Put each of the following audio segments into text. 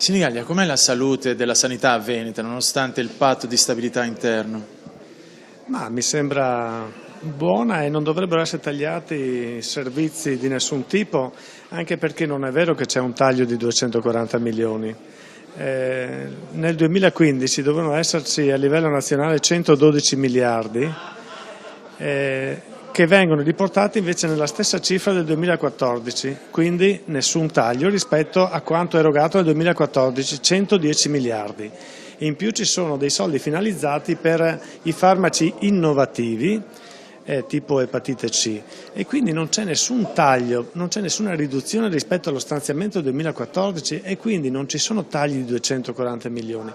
Sinigallia, com'è la salute della sanità veneta nonostante il patto di stabilità interno? Ma mi sembra buona e non dovrebbero essere tagliati servizi di nessun tipo, anche perché non è vero che c'è un taglio di 240 milioni. Nel 2015 dovevano esserci a livello nazionale 112 miliardi che vengono riportati invece nella stessa cifra del 2014, quindi nessun taglio rispetto a quanto erogato nel 2014, 110 miliardi. In più ci sono dei soldi finalizzati per i farmaci innovativi, tipo epatite C, e quindi non c'è nessun taglio, non c'è nessuna riduzione rispetto allo stanziamento del 2014 e quindi non ci sono tagli di 240 milioni.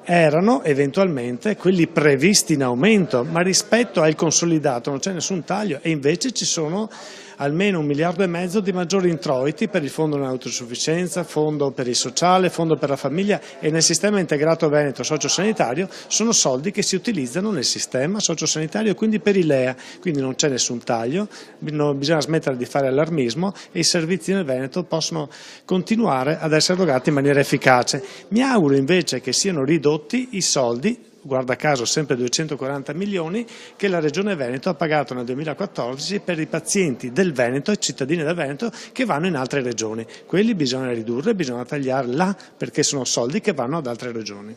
Erano eventualmente quelli previsti in aumento, ma rispetto al consolidato non c'è nessun taglio e invece ci sono almeno 1,5 miliardi di maggiori introiti per il fondo dell'autosufficienza, fondo per il sociale, fondo per la famiglia e nel sistema integrato veneto sociosanitario sono soldi che si utilizzano nel sistema sociosanitario, quindi per i LEA, quindi non c'è nessun taglio, bisogna smettere di fare allarmismo e i servizi nel Veneto possono continuare ad essere erogati in maniera efficace. Mi auguro invece che siano ridotti i soldi, guarda caso sempre 240 milioni, che la Regione Veneto ha pagato nel 2014 per i pazienti del Veneto e cittadini del Veneto che vanno in altre regioni. Quelli bisogna ridurre, bisogna tagliare là perché sono soldi che vanno ad altre regioni.